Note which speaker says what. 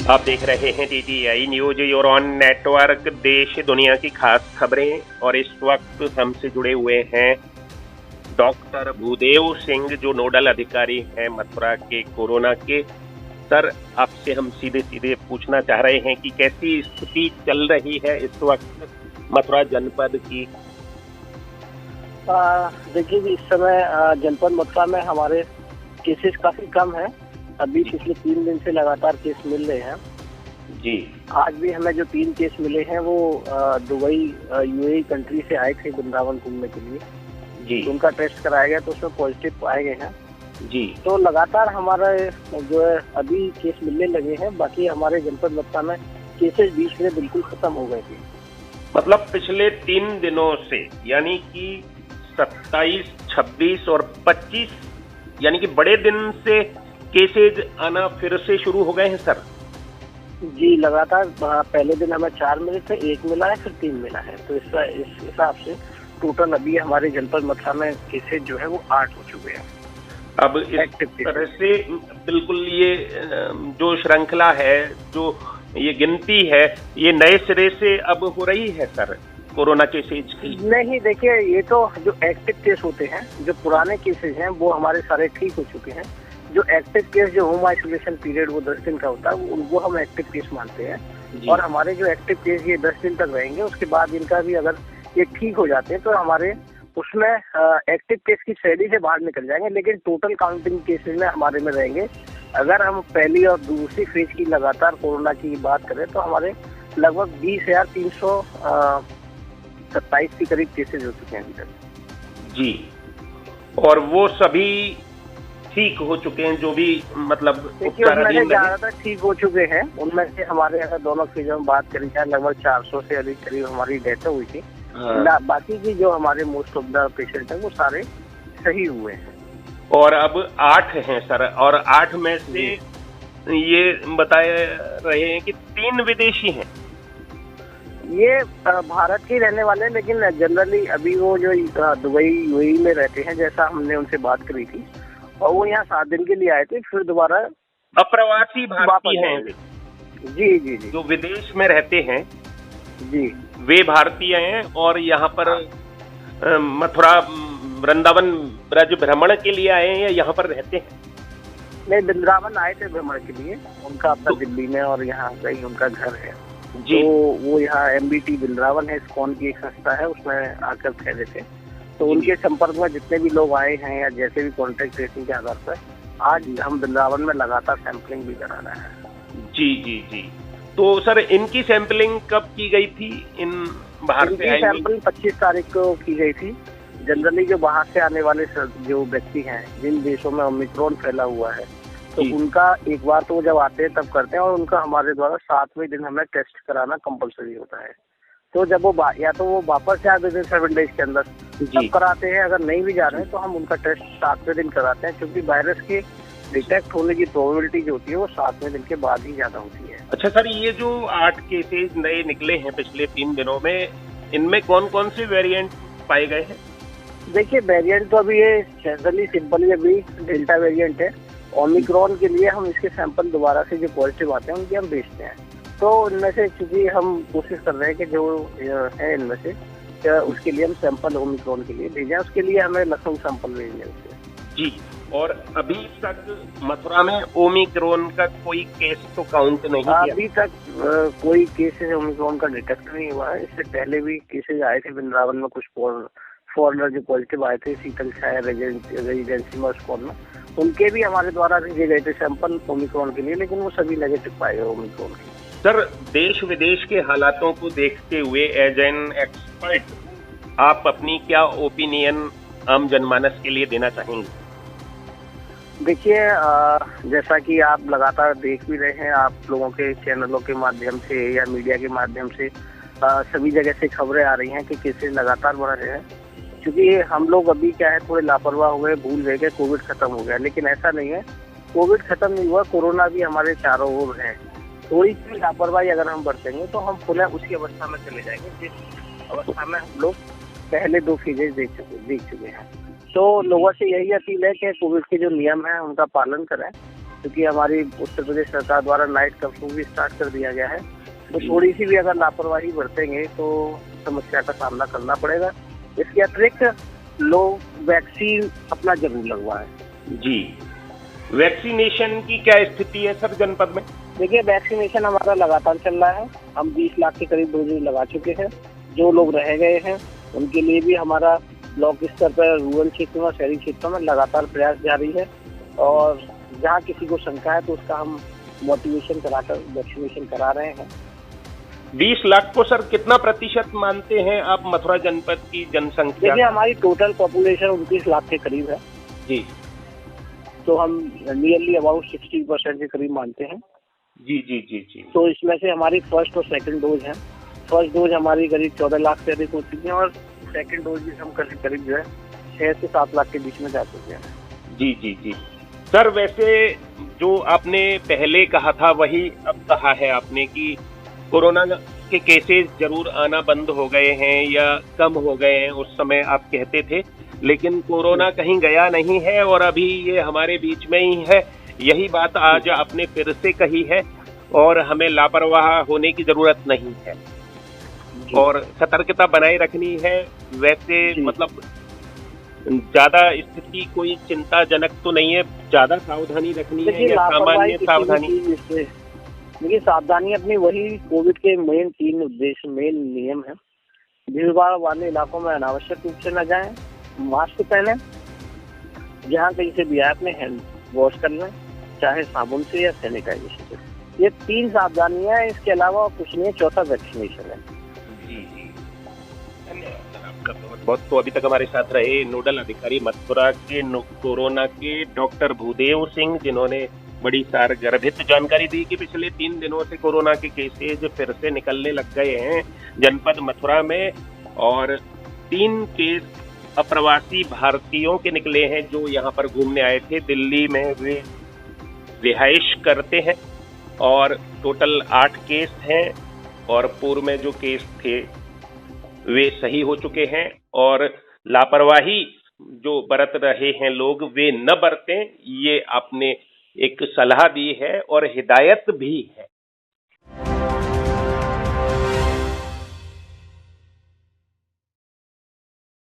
Speaker 1: आप देख रहे हैं DDI न्यूज यूरोन नेटवर्क। देश दुनिया की खास खबरें। और इस वक्त हमसे जुड़े हुए हैं डॉक्टर भूदेव सिंह, जो नोडल अधिकारी हैं मथुरा के कोरोना के। सर, आपसे हम सीधे सीधे पूछना चाह रहे हैं कि कैसी स्थिति चल रही है इस वक्त मथुरा जनपद की।
Speaker 2: देखिए इस समय जनपद मथुरा में हमारे केसेस काफी कम हैं। अभी पिछले 3 दिन से लगातार केस मिल रहे हैं
Speaker 1: जी।
Speaker 2: आज भी हमें जो 3 केस मिले हैं वो दुबई UAE कंट्री से आए थे वृंदावन घूमने के लिए
Speaker 1: जी।
Speaker 2: तो उनका टेस्ट कराया गया तो उसमें पॉजिटिव पाए गए हैं
Speaker 1: जी।
Speaker 2: तो लगातार हमारे जो है अभी केस मिलने लगे हैं। बाकी हमारे जनपद मथुरा में केसेस बीच में बिल्कुल खत्म हो गए थे।
Speaker 1: मतलब पिछले 3 दिनों से, यानी कि 27, 26 और 25, यानी कि बड़े दिन से केसेज आना फिर से शुरू हो गए हैं सर।
Speaker 2: जी, लगातार पहले दिन हमें 4 मिले थे, 1 मिला है, फिर 3 मिला है। तो इस हिसाब से टोटल अभी हमारे जनपद मथुरा में केसेज जो है वो 8 हो चुके हैं।
Speaker 1: अब इस तरह से बिल्कुल ये जो श्रृंखला है, जो ये गिनती है, ये नए सिरे से अब हो रही है सर कोरोना केसेज की।
Speaker 2: नहीं, देखिए ये तो जो एक्टिव केस होते हैं, जो पुराने केसेज हैं वो हमारे सारे ठीक हो चुके हैं। जो एक्टिव केस, जो होम आइसोलेशन पीरियड वो 10 दिन का होता है, वो हम एक्टिव केस मानते हैं। और हमारे जो एक्टिव केस ये 10 दिन तक रहेंगे, उसके बाद इनका भी अगर ये ठीक हो जाते हैं तो हमारे उसमें एक्टिव केस की श्रेणी से बाहर निकल जाएंगे, लेकिन टोटल काउंटिंग केसेज में हमारे में रहेंगे। अगर हम पहली और दूसरी फेज की लगातार कोरोना की बात करें तो हमारे लगभग 20,327 के करीब केसेज हो चुके हैं अभी तक।
Speaker 1: जी, और वो सभी ठीक हो चुके हैं, जो भी मतलब
Speaker 2: उपचाराधीन ज्यादातर ठीक हो चुके हैं। उनमें से हमारे अगर दोनों फेजों में बात करी जाए लगभग 400 से अधिक करीब हमारी डेथ हुई थी। बाकी की जो हमारे मोस्ट ऑफ द पेशेंट हैं वो सारे सही हुए हैं।
Speaker 1: और अब 8 हैं सर, और 8 में से ये बताए रहे हैं कि 3 विदेशी हैं।
Speaker 2: ये भारत के रहने वाले हैं, लेकिन जनरली अभी वो जो दुबई UAE में रहते हैं, जैसा हमने उनसे बात करी थी, और वो यहाँ 7 दिन के लिए आए थे, फिर दोबारा
Speaker 1: अप्रवासी भारतीय हैं।
Speaker 2: जी जी जी,
Speaker 1: जो विदेश में रहते हैं
Speaker 2: जी,
Speaker 1: वे भारतीय हैं और यहाँ पर मथुरा वृंदावन ब्रज भ्रमण के लिए आए हैं या यहाँ पर रहते हैं?
Speaker 2: नहीं, वृंदावन आए थे भ्रमण के लिए। उनका अपना दिल्ली में और यहाँ कहीं उनका घर है जी। तो वो यहाँ MBT वृंदावन है, इस्कॉन की एक संस्था है, उसमें आकर ठहरे थे। तो उनके संपर्क में जितने भी लोग आए हैं या जैसे भी कॉन्टेक्ट ट्रेसिंग के आधार पर आज हम वृंदावन में लगातार सैंपलिंग भी करा रहे हैं। जी
Speaker 1: जी जी। तो सर, इनकी सैंपलिंग कब की गई थी? इन बाहर से आए
Speaker 2: सैंपलिंग 25 तारीख को की गई थी। जनरली जो बाहर से आने वाले जो व्यक्ति हैं, जिन देशों में ओमिक्रॉन फैला हुआ है, तो उनका एक बार तो जब आते हैं तब करते हैं, और उनका हमारे द्वारा 7वें दिन हमें टेस्ट कराना कंपलसरी होता है। तो जब वो या तो वो वापस से आते हैं 7 डेज के अंदर तब कराते हैं। अगर नहीं भी जा रहे हैं तो हम उनका टेस्ट 7वें दिन कराते हैं, क्योंकि वायरस के डिटेक्ट होने की प्रोबेबिलिटी जो होती है वो 7वें दिन के बाद ही ज्यादा होती है।
Speaker 1: अच्छा सर, ये जो 8 केसेज नए निकले हैं पिछले 3 दिनों में, इनमें कौन कौन से वेरिएंट पाए गए हैं?
Speaker 2: देखिए, वेरिएंट तो अभी ये जनरली सिंपली अभी डेल्टा वेरिएंट है। ओमिक्रॉन के लिए हम इसके सैंपल दोबारा से जो पॉजिटिव आते हैं उनके हम भेजते हैं। तो इनमें से चूंकि हम कोशिश कर रहे हैं कि जो है इनमें से उसके लिए हम सैंपल ओमिक्रॉन के लिए भेजें, उसके लिए हमें लखनऊ सैंपल भेजने होते
Speaker 1: जी। और अभी तक मथुरा में ओमिक्रॉन का कोई केस तो काउंट नहीं किया?
Speaker 2: अभी तक कोई केसेस ओमिक्रॉन का डिटेक्ट नहीं हुआ है। इससे पहले भी केसेस आए थे वृंदावन में, कुछ फॉरनर जो पॉजिटिव आए थे शीतल छाया रेजिडेंसी में, स्कॉन में, उनके भी हमारे द्वारा भेजे गए थे सैंपल ओमिक्रॉन के लिए, लेकिन वो सभी नेगेटिव पाए गए ओमिक्रॉन के।
Speaker 1: सर, देश विदेश के हालातों को देखते हुए एज एन एक्सपर्ट आप अपनी क्या ओपिनियन आम जनमानस के लिए देना चाहेंगे?
Speaker 2: देखिए, जैसा कि आप लगातार देख भी रहे हैं, आप लोगों के चैनलों के माध्यम से या मीडिया के माध्यम से सभी जगह से खबरें आ रही हैं कि केसेस लगातार बढ़ रहे हैं। क्योंकि हम लोग अभी क्या है, थोड़े लापरवाह हो गए, भूल गए कि कोविड खत्म हो गया, लेकिन ऐसा नहीं है। कोविड खत्म नहीं हुआ, कोरोना भी हमारे चारों ओर है। थोड़ी सी लापरवाही अगर हम बरतेंगे तो हम पुनः उसी अवस्था में चले जाएंगे जिस अवस्था में हम लोग पहले 2 फेजेज देख चुके हैं। तो लोगों से यही अपील है कि कोविड के जो नियम है उनका पालन करें, क्योंकि हमारी उत्तर प्रदेश सरकार द्वारा नाइट कर्फ्यू भी स्टार्ट कर दिया गया है। तो थोड़ी सी भी अगर लापरवाही बरतेंगे तो समस्या का सामना करना पड़ेगा। इसके अतिरिक्त लोग वैक्सीन अपना जरूर लगवाएं।
Speaker 1: जी, वैक्सीनेशन की क्या स्थिति है सर जनपद में?
Speaker 2: देखिए, वैक्सीनेशन हमारा लगातार चल रहा है। हम 20 लाख के करीब डोजेज लगा चुके हैं। जो लोग रह गए हैं उनके लिए भी हमारा ब्लॉक स्तर पर, रूरल क्षेत्र में, शहरी क्षेत्रों में लगातार प्रयास जारी है। और जहाँ किसी को शंका है तो उसका हम मोटिवेशन कराकर वैक्सीनेशन करा रहे हैं।
Speaker 1: 20 लाख को सर कितना प्रतिशत मानते हैं आप मथुरा जनपद की जनसंख्या?
Speaker 2: देखिए, हमारी टोटल पॉपुलेशन 29 लाख के करीब है।
Speaker 1: जी,
Speaker 2: तो हम नियरली अबाउट 60% के करीब मानते हैं।
Speaker 1: जी जी जी जी।
Speaker 2: तो इसमें से हमारी फर्स्ट और सेकंड डोज है। फर्स्ट डोज हमारी करीब 14 लाख से अधिक हो चुकी है और सेकंड डोज भी हम करीब जो है 6 से 7 लाख के बीच में जा चुके हैं।
Speaker 1: जी जी जी सर, वैसे जो आपने पहले कहा था वही अब कहा है आपने कि कोरोना के केसेस जरूर आना बंद हो गए हैं या कम हो गए हैं, उस समय आप कहते थे, लेकिन कोरोना कहीं गया नहीं है और अभी ये हमारे बीच में ही है। यही बात आज आपने फिर से कही है और हमें लापरवाह होने की जरूरत नहीं है और सतर्कता बनाए रखनी है। वैसे मतलब ज्यादा स्थिति कोई चिंताजनक तो नहीं है, ज्यादा सावधानी रखनी है या सामान्य सावधानी?
Speaker 2: देखिए, सावधानी अपनी वही कोविड के मेन 3 उद्देश्य, मेन नियम है। भीड़ भाड़ वाले इलाकों में अनावश्यक रूप से न जाएं, मास्क पहने, जहाँ कहीं से भी आए अपने हैंड वॉश कर लें, चाहे साबुन से या सैनिटाइजेशन से। ये 3 सावधानियां हैं, इसके अलावा कुछ नहीं है। चौथा वैक्सीनेशन है।
Speaker 1: जी जी, धन्यवाद सर आपका बहुत बहुत। तो अभी तक हमारे साथ रहे नोडल अधिकारी मथुरा के कोरोना के डॉक्टर भूदेव सिंह, जिन्होंने बड़ी सारगर्भित जानकारी दी कि पिछले 3 दिनों से कोरोना के केसेज फिर से निकलने लग गए हैं जनपद मथुरा में और 3 केस अप्रवासी भारतीयों के निकले हैं जो यहाँ पर घूमने आए थे। दिल्ली में वे रिहाइश करते हैं और टोटल 8 केस हैं और पूर्व में जो केस थे वे सही हो चुके हैं और लापरवाही जो बरत रहे हैं लोग वे न बरतें, ये आपने एक सलाह दी है और हिदायत भी है।